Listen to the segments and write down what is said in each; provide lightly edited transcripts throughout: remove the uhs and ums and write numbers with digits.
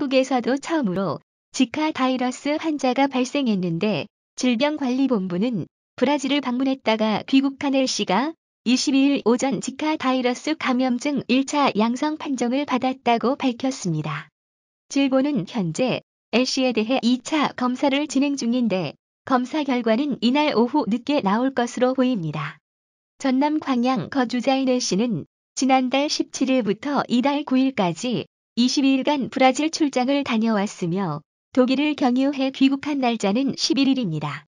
한국에서도 처음으로 지카 바이러스 환자가 발생했는데 질병관리본부는 브라질을 방문했다가 귀국한 L씨가 22일 오전 지카 바이러스 감염증 1차 양성 판정을 받았다고 밝혔습니다. 질본은 현재 L씨에 대해 2차 검사를 진행 중인데 검사 결과는 이날 오후 늦게 나올 것으로 보입니다. 전남 광양 거주자인 L씨는 지난달 17일부터 이달 9일까지 22일간 브라질 출장을 다녀왔으며 독일을 경유해 귀국한 날짜는 11일입니다.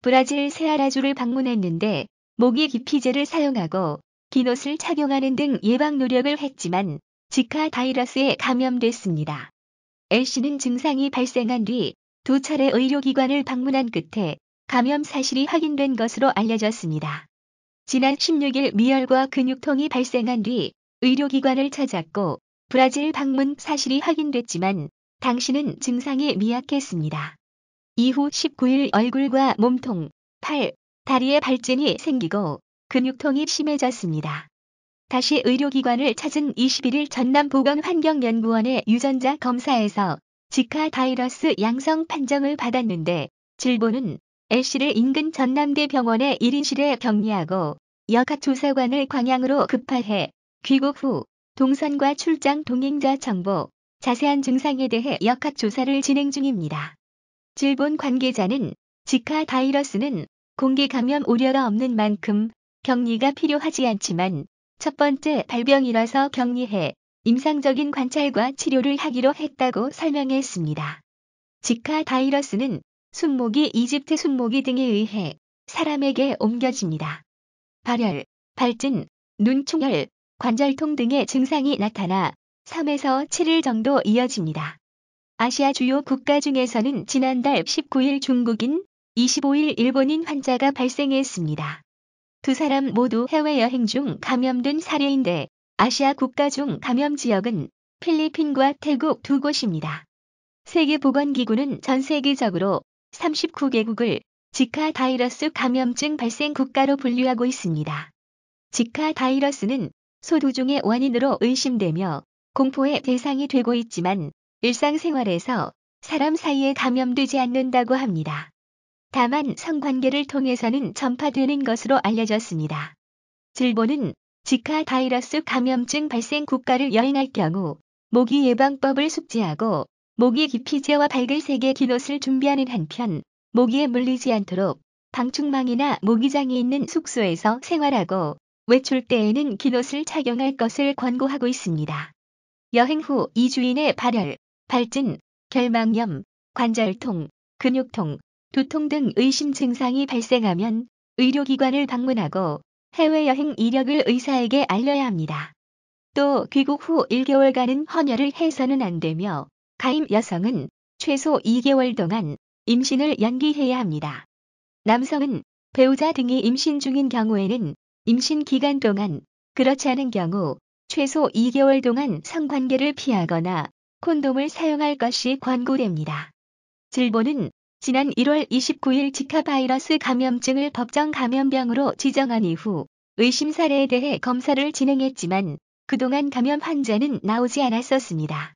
브라질 세아라주를 방문했는데 모기 기피제를 사용하고 긴 옷을 착용하는 등 예방 노력을 했지만 지카 바이러스에 감염됐습니다. L씨는 증상이 발생한 뒤 2차례 의료기관을 방문한 끝에 감염 사실이 확인된 것으로 알려졌습니다. 지난 16일 미열과 근육통이 발생한 뒤 의료기관을 찾았고 브라질 방문 사실이 확인됐지만 당시는 증상이 미약했습니다. 이후 19일 얼굴과 몸통, 팔, 다리에 발진이 생기고 근육통이 심해졌습니다. 다시 의료기관을 찾은 21일 전남보건환경연구원의 유전자 검사에서 지카 바이러스 양성 판정을 받았는데 질본은 L씨를 인근 전남대병원의 1인실에 격리하고 역학조사관을 광양으로 급파해 귀국 후 동선과 출장 동행자 정보, 자세한 증상에 대해 역학조사를 진행 중입니다. 질본 관계자는 지카 바이러스는 공기 감염 우려가 없는 만큼 격리가 필요하지 않지만 첫 번째 발병이라서 격리해 임상적인 관찰과 치료를 하기로 했다고 설명했습니다. 지카 바이러스는 순모기, 이집트 순모기 등에 의해 사람에게 옮겨집니다. 발열, 발진, 눈충혈, 관절통 등의 증상이 나타나 3에서 7일 정도 이어집니다. 아시아 주요 국가 중에서는 지난달 19일 중국인, 25일 일본인 환자가 발생했습니다. 두 사람 모두 해외여행 중 감염된 사례인데 아시아 국가 중 감염 지역은 필리핀과 태국 두 곳입니다. 세계보건기구는 전 세계적으로 39개국을 지카 바이러스 감염증 발생 국가로 분류하고 있습니다. 지카 바이러스는 소두종의 원인으로 의심되며 공포의 대상이 되고 있지만 일상생활에서 사람 사이에 감염되지 않는다고 합니다. 다만 성관계를 통해서는 전파되는 것으로 알려졌습니다. 질본은 지카 바이러스 감염증 발생 국가를 여행할 경우 모기 예방법을 숙지하고 모기 기피제와 밝을색의 긴 옷을 준비하는 한편 모기에 물리지 않도록 방충망이나 모기장이 있는 숙소에서 생활하고 외출 때에는 긴 옷을 착용할 것을 권고하고 있습니다. 여행 후 2주 이내 발열, 발진, 결막염, 관절통, 근육통, 두통 등 의심 증상이 발생하면 의료기관을 방문하고 해외여행 이력을 의사에게 알려야 합니다. 또 귀국 후 1개월간은 헌혈을 해서는 안 되며 가임 여성은 최소 2개월 동안 임신을 연기해야 합니다. 남성은 배우자 등이 임신 중인 경우에는 임신 기간 동안, 그렇지 않은 경우 최소 2개월 동안 성관계를 피하거나 콘돔을 사용할 것이 권고됩니다. 질본은 지난 1월 29일 지카 바이러스 감염증을 법정 감염병으로 지정한 이후 의심 사례에 대해 검사를 진행했지만 그동안 감염 환자는 나오지 않았었습니다.